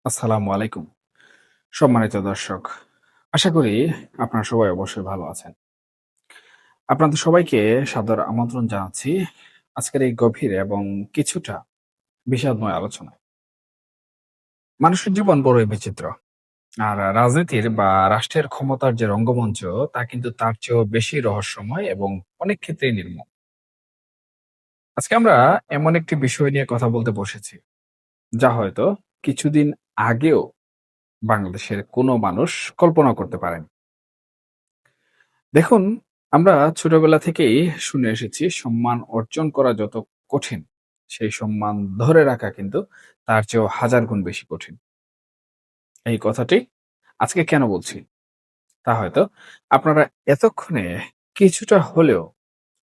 আসসালামু আলাইকুম। সম্মানিত দর্শক, আশা করি আপনারা সবাই অবশ্যই ভালো আছেন। আপনাদের সবাইকে সাদর আমন্ত্রণ জানাচ্ছি আজকের এই গভীর এবং কিছুটা বিষাদময় আলোচনায়। মানুষের জীবন বড়ই বিচিত্র। আর রাজনীতির বা রাষ্ট্রের ক্ষমতার যে রঙ্গমঞ্চ তা কিন্তু তার চেয়েও বেশি রহস্যময় এবং অনেক ক্ষেত্রেই নির্মম। আজকে আমরা এমন একটি বিষয় নিয়ে কথা বলতে বসেছি, যা হয়তো কিছুদিন আগেও বাংলাদেশের কোনো মানুষ কল্পনা করতে পারেন। দেখুন, আমরা ছোটবেলা থেকেই শুনে এসেছি সম্মান অর্জন করা যত কঠিন, সেই সম্মান ধরে রাখা কিন্তু তার চেয়েও হাজার গুণ বেশি কঠিন। এই কথাটি আজকে কেন বলছি তা হয়তো আপনারা এতক্ষণে কিছুটা হলেও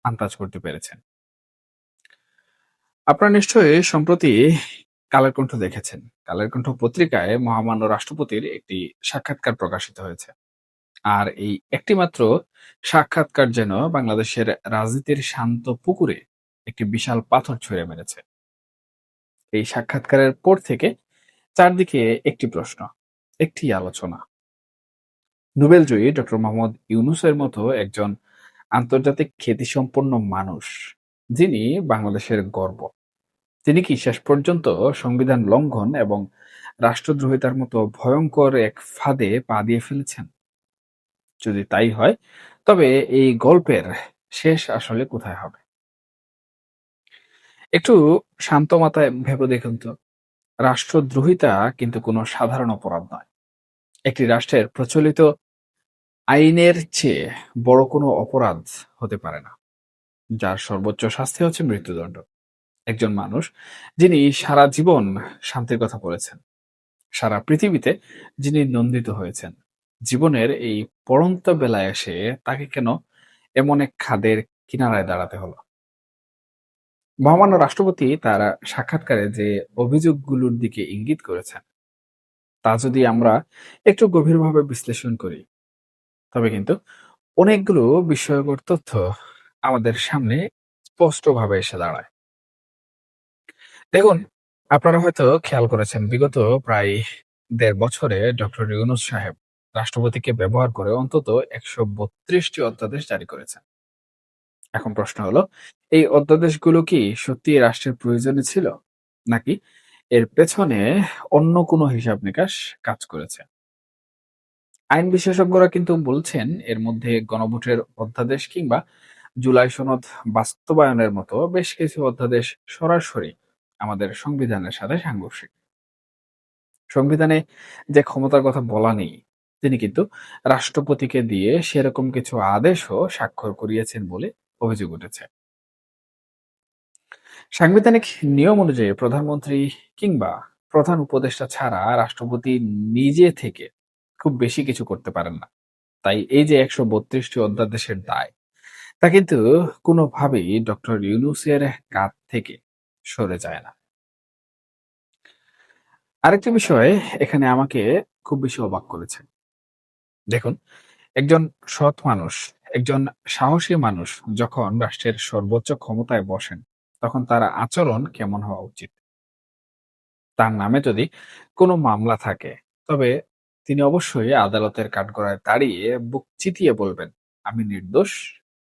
আন্দাজ করতে পেরেছেন। আপনারা নিশ্চয়ই সম্প্রতি কালের কণ্ঠ দেখেছেন। কালের কণ্ঠ পত্রিকায় মহামান্য রাষ্ট্রপতির একটি সাক্ষাৎকার প্রকাশিত হয়েছে। আর এই একটি মাত্র সাক্ষাৎকার যেন বাংলাদেশের রাজনীতির শান্ত পুকুরে একটি বিশাল পাথর ছুঁড়ে মেরেছে। এই সাক্ষাৎকারের পর থেকে চারদিকে একটি প্রশ্ন, একটি আলোচনা। নোবেলজয়ী ডক্টর মোহাম্মদ ইউনূসের মতো একজন আন্তর্জাতিক খ্যাতিসম্পন্ন মানুষ, যিনি বাংলাদেশের গর্ব, তিনি কি শেষ পর্যন্ত সংবিধান লঙ্ঘন এবং রাষ্ট্রদ্রোহিতার মতো ভয়ঙ্কর এক ফাঁদে পা দিয়ে ফেলেছেন? যদি তাই হয়, তবে এই গল্পের শেষ আসলে কোথায় হবে? একটু শান্ত মাথায় ভেবে দেখুন তো। রাষ্ট্রদ্রোহিতা কিন্তু কোনো সাধারণ অপরাধ নয়। একটি রাষ্ট্রের প্রচলিত আইনের চেয়ে বড় কোনো অপরাধ হতে পারে না, যার সর্বোচ্চ শাস্তি হচ্ছে মৃত্যুদণ্ড। একজন মানুষ যিনি সারা জীবন শান্তির কথা বলেছেন, সারা পৃথিবীতে যিনি নন্দিত হয়েছেন, জীবনের এই পড়ন্ত বেলায় এসে তাকে কেন এমন এক খাদের কিনারায় দাঁড়াতে হলো? মহামান্য রাষ্ট্রপতি তার সাক্ষাৎকারে যে অভিযোগগুলোর দিকে ইঙ্গিত করেছেন, তা যদি আমরা একটু গভীরভাবে বিশ্লেষণ করি, তবে কিন্তু অনেকগুলো বিস্ময়কর তথ্য আমাদের সামনে স্পষ্টভাবে এসে দাঁড়ায়। দেখুন, আপনারা হয়তো খেয়াল করেছেন বিগত প্রায় ১.৫ বছরে ডক্টর ইউনূস সাহেব রাষ্ট্রপতিকে ব্যবহার করে অন্তত ১৩২টি অধ্যাদেশ জারি করেছেন। এখন প্রশ্ন হলো, এই অধ্যাদেশগুলো কি সত্যি রাষ্ট্রের প্রয়োজনে ছিল, নাকি এর পেছনে অন্য কোনো হিসাব নিকাশ কাজ করেছে? আইন বিশেষজ্ঞরা কিন্তু বলছেন এর মধ্যে গণভোটের অধ্যাদেশ কিংবা জুলাই সনদ বাস্তবায়নের মতো বেশ কিছু অধ্যাদেশ সরাসরি আমাদের সংবিধানের সাথে সাংঘর্ষিক। সংবিধানে যে ক্ষমতার কথা বলা নেই, তিনি কিন্তু রাষ্ট্রপতিকে দিয়ে সেরকম কিছু আদেশও স্বাক্ষর করিয়েছেন বলে অভিযোগ উঠেছে। সাংবিধানিক নিয়ম অনুযায়ী প্রধানমন্ত্রী কিংবা প্রধান উপদেষ্টা ছাড়া রাষ্ট্রপতি নিজে থেকে খুব বেশি কিছু করতে পারেন না। তাই এই যে ১৩২টি অধ্যাদেশের দায়, তা কিন্তু কোনোভাবেই ডক্টর ইউনূসের কাঁধ থেকে সরে যায় না। আরেকটি বিষয় এখানে আমাকে খুব বেশি অবাক করেছে। দেখুন, একজন সৎ মানুষ, একজন সাহসী মানুষ যখন রাষ্ট্রের সর্বোচ্চ ক্ষমতায় বসেন, তখন তার আচরণ কেমন হওয়া উচিত? তার নামে যদি কোনো মামলা থাকে, তবে তিনি অবশ্যই আদালতের কাঠগড়ায় দাঁড়িয়ে বুক চিতিয়ে বলবেন, "আমি নির্দোষ,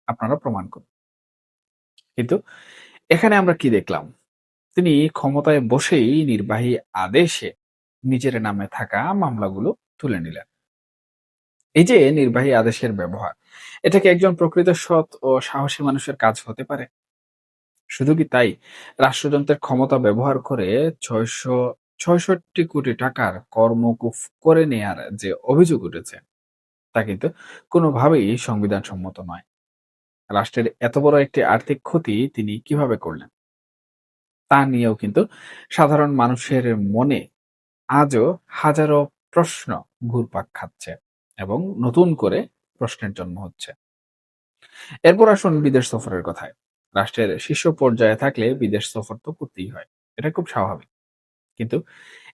আপনারা প্রমাণ করুন।" কিন্তু এখানে আমরা কি দেখলাম? তিনি ক্ষমতায় বসেই নির্বাহী আদেশে নিজের নামে থাকা মামলাগুলো তুলে নিলেন। এই যে নির্বাহী আদেশের ব্যবহার, এটা কি একজন প্রকৃত সৎ ও সাহসী মানুষের কাজ হতে পারে? শুধু কি তাই, রাষ্ট্রযন্ত্রের ক্ষমতা ব্যবহার করে ৬৬৬ কোটি টাকার কর মওকুফ করে নেয়ার যে অভিযোগ উঠেছে, তা কিন্তু কোনোভাবেই সংবিধানসম্মত নয়। রাষ্ট্রের এত বড় একটি আর্থিক ক্ষতি তিনি কিভাবে করলেন? তা নিয়েও কিন্তু সাধারণ মানুষের মনে আজও হাজারো প্রশ্ন ঘুরপাক খাচ্ছে এবং নতুন করে প্রশ্নের জন্ম হচ্ছে। এরপর আসুন বিদেশ সফরের কথায়। রাষ্ট্রের শীর্ষ পর্যায়ে থাকলে বিদেশ সফর তো করতেই হয়। এটা খুব স্বাভাবিক। কিন্তু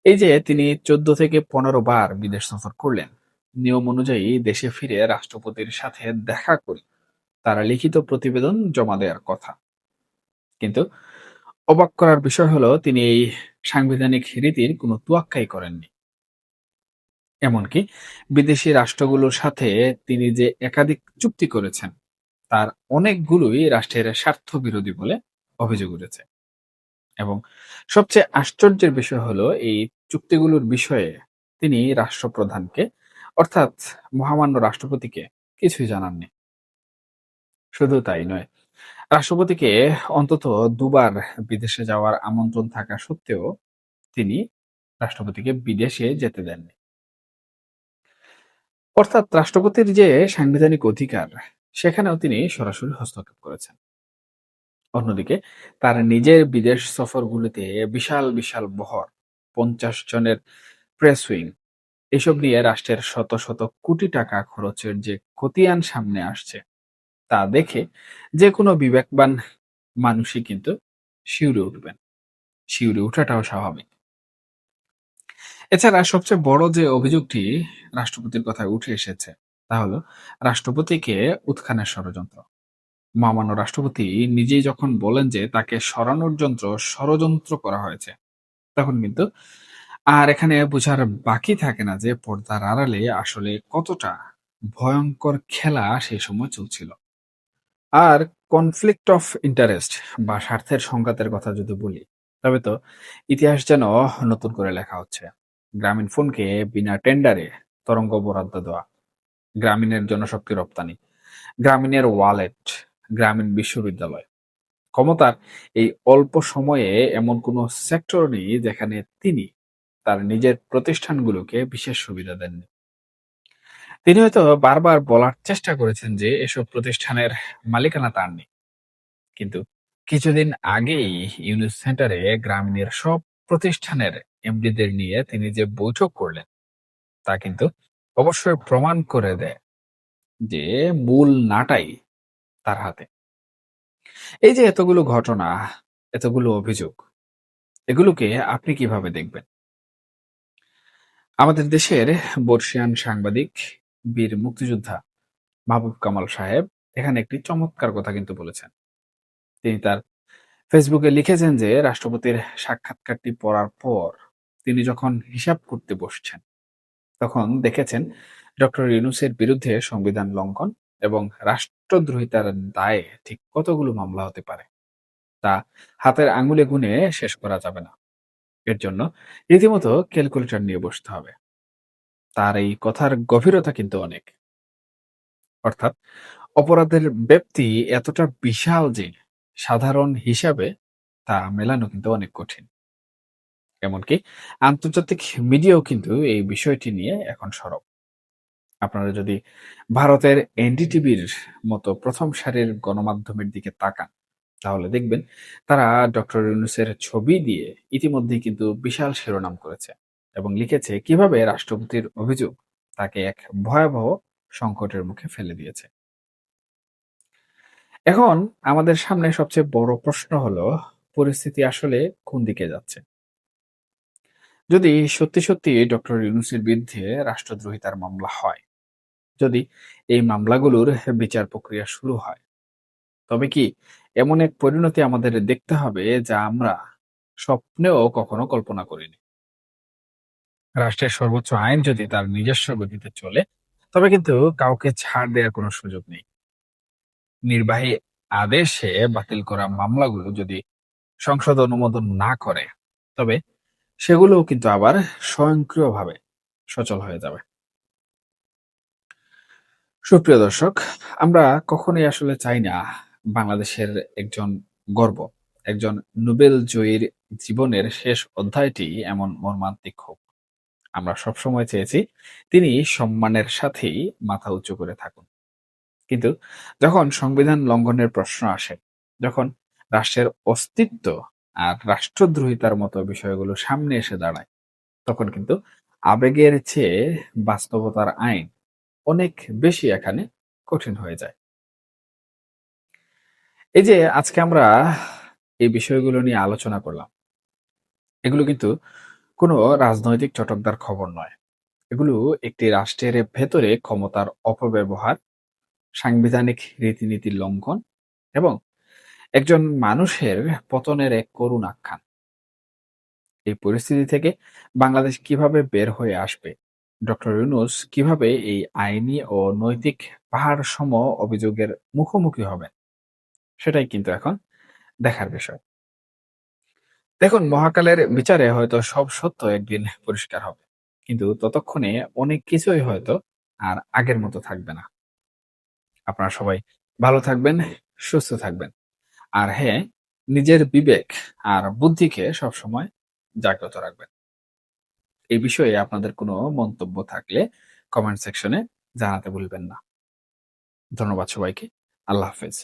এই যে তিনি ১৪ থেকে ১৫ বার বিদেশ সফর করলেন, নিয়ম অনুযায়ী দেশে ফিরে রাষ্ট্রপতির সাথে দেখা করে তারা লিখিত প্রতিবেদন জমা দেওয়ার কথা। কিন্তু অবাক করার বিষয় হলো তিনি এই সাংবিধানিক রীতির কোনো তোয়াক্কাই করেননি। এমনকি বিদেশি রাষ্ট্রগুলোর সাথে তিনি যে একাধিক চুক্তি করেছেন, তার অনেকগুলোই রাষ্ট্রের স্বার্থ বিরোধী বলে অভিযোগ উঠেছে। এবং সবচেয়ে আশ্চর্যের বিষয় হলো এই চুক্তিগুলোর বিষয়ে তিনি রাষ্ট্রপ্রধানকে, অর্থাৎ মহামান্য রাষ্ট্রপতিকে কিছুই জানাননি। শুধু তাই নয়, রাষ্ট্রপতিকে অন্তত দুবার বিদেশে যাওয়ার আমন্ত্রণ থাকা সত্ত্বেও তিনি রাষ্ট্রপতিকে বিদেশে যেতে দেননি। অর্থাৎ রাষ্ট্রপতির যে সাংবিধানিক অধিকার, সেখানেও তিনি সরাসরি হস্তক্ষেপ করেছেন। অন্যদিকে তার নিজের বিদেশ সফরগুলোতে বিশাল বিশাল বহর, ৫০ জনের প্রেস উইং, এসব নিয়ে রাষ্ট্রের শত শত কোটি টাকা খরচের যে খতিয়ান সামনে আসছে, তা দেখে যে কোনো বিবেকবান মানুষই কিন্তু শিউরে উঠবেন। শিউরে ওঠাটাও স্বাভাবিক। এছাড়া সবচেয়ে বড় যে অভিযোগটি রাষ্ট্রপতির কথায় উঠে এসেছে, তা হলো রাষ্ট্রপতিকে উৎখানের ষড়যন্ত্র। মহামান্য রাষ্ট্রপতি নিজেই যখন বলেন যে তাকে সরানোর ষড়যন্ত্র করা হয়েছে, তখন কিন্তু আর এখানে বোঝার বাকি থাকে না যে পর্দার আড়ালে আসলে কতটা ভয়ঙ্কর খেলা সেই সময় চলছিল। আর কনফ্লিক্ট অফ ইন্টারেস্ট বা স্বার্থের সংঘাতের কথা যদি বলি, তবে তো ইতিহাস যেন নতুন করে লেখা হচ্ছে। গ্রামীণ ফোনকে বিনা টেন্ডারে তরঙ্গ বরাদ্দ দেওয়া, গ্রামীণের জনশক্তি রপ্তানি, গ্রামীণের ওয়ালেট, গ্রামীণ বিশ্ববিদ্যালয়। ক্ষমতার এই অল্প সময়ে এমন কোনো সেক্টর নেই যেখানে তিনি তার নিজের প্রতিষ্ঠানগুলোকে বিশেষ সুবিধা দেননি। তিনি হয়তো বারবার বলার চেষ্টা করেছেন যে এসব প্রতিষ্ঠানের মালিকানা তার নেই। কিন্তু কিছুদিন আগেই ইউনুস সেন্টারে গ্রামীণের সব প্রতিষ্ঠানের এমডিদের নিয়ে তিনি যে বৈঠক করলেন, তা কিন্তু অবশ্যই প্রমাণ করে দেয় যে মূল নাটাই তার হাতে। এই যে এতগুলো ঘটনা, এতগুলো অভিযোগ, এগুলোকে আপনি কিভাবে দেখবেন? আমাদের দেশের বর্ষিয়ান সাংবাদিক, বীর মুক্তিযোদ্ধা মাহবুব কামাল সাহেব এখানে একটি চমৎকার কথা কিন্তু বলেছেন। তিনি তার ফেসবুকে লিখেছেন যে রাষ্ট্রপতির সাক্ষাৎকারটি পড়ার পর তিনি যখন হিসাব করতে বসছেন, তখন দেখেছেন ডক্টর ইউনূসের বিরুদ্ধে সংবিধান লঙ্ঘন এবং রাষ্ট্রদ্রোহিতার দায়ে ঠিক কতগুলো মামলা হতে পারে, তা হাতের আঙুলে গুণে শেষ করা যাবে না। এর জন্য রীতিমতো ক্যালকুলেটর নিয়ে বসতে হবে। তার এই কথার গভীরতা কিন্তু অনেক। অর্থাৎ অপরাধের ব্যাপ্তি এতটা বিশাল যে সাধারণ হিসাবে তা মেলানো কিন্তু অনেক কঠিন। এমনকি আন্তর্জাতিক মিডিয়াও কিন্তু এই বিষয়টি নিয়ে এখন সরব। আপনারা যদি ভারতের এনডিটিভির মতো প্রথম সারির গণমাধ্যমের দিকে তাকান, তাহলে দেখবেন তারা ডক্টর ইউনূসের ছবি দিয়ে ইতিমধ্যেই কিন্তু বিশাল শিরোনাম করেছে এবং লিখেছে কিভাবে রাষ্ট্রপতির অভিযোগ তাকে এক ভয়াবহ সংকটের মুখে ফেলে দিয়েছে। এখন আমাদের সামনে সবচেয়ে বড় প্রশ্ন হলো, পরিস্থিতি আসলে কোন দিকে যাচ্ছে? যদি সত্যি সত্যি ডক্টর ইউনূসের বিরুদ্ধে রাষ্ট্রদ্রোহিতার মামলা হয়, যদি এই মামলাগুলোর বিচার প্রক্রিয়া শুরু হয়, তবে কি এমন এক পরিণতি আমাদের দেখতে হবে যা আমরা স্বপ্নেও কখনো কল্পনা করিনি? রাষ্ট্রের সর্বোচ্চ আইন যদি তার নিজস্ব গতিতে চলে, তবে কিন্তু কাউকে ছাড় দেওয়ার কোনো সুযোগ নেই। নির্বাহী আদেশে বাতিল করা মামলাগুলো যদি সংসদ অনুমোদন না করে, তবে সেগুলোও কিন্তু আবার স্বয়ংক্রিয়ভাবে সচল হয়ে যাবে। সুপ্রিয় দর্শক, আমরা কখনোই আসলে চাই না বাংলাদেশের একজন গর্ব, একজন নোবেল জয়ীর জীবনের শেষ অধ্যায়টি এমন মর্মান্তিক হোক। আমরা সবসময় চেয়েছি তিনি সম্মানের সাথেই মাথা উঁচু করে থাকুন। কিন্তু যখন সংবিধান লঙ্ঘনের প্রশ্ন আসে, যখন রাষ্ট্রের অস্তিত্ব আর রাষ্ট্রদ্রোহিতার মতো বিষয়গুলো সামনে এসে দাঁড়ায়, তখন কিন্তু আবেগের চেয়ে বাস্তবতার আইন অনেক বেশি এখানে কঠিন হয়ে যায়। এই যে আজকে আমরা এই বিষয়গুলো নিয়ে আলোচনা করলাম, এগুলো কিন্তু কোনো রাজনৈতিক চটকদার খবর নয়। এগুলো একটি রাষ্ট্রের ভেতরে ক্ষমতার অপব্যবহার, সাংবিধানিক রীতিনীতির লঙ্ঘন এবং একজন মানুষের পতনের এক করুণ আখ্যান। এই পরিস্থিতি থেকে বাংলাদেশ কিভাবে বের হয়ে আসবে, ডক্টর ইউনূস কিভাবে এই আইনি ও নৈতিক পাহাড়সম অভিযোগের মুখোমুখি হবেন, সেটাই কিন্তু এখন দেখার বিষয়। দেখুন, মহাকালের বিচারে হয়তো সব সত্য একদিন পরিষ্কার হবে। কিন্তু ততক্ষণে অনেক কিছুই হয়তো আর আগের মতো থাকবে না। আপনারা সবাই ভালো থাকবেন, সুস্থ থাকবেন। আর হ্যাঁ, নিজের বিবেক আর বুদ্ধিকে সবসময় জাগ্রত রাখবেন। এই বিষয়ে আপনাদের কোনো মন্তব্য থাকলে কমেন্ট সেকশনে জানাতে ভুলবেন না। ধন্যবাদ সবাইকে। আল্লাহ হাফেজ।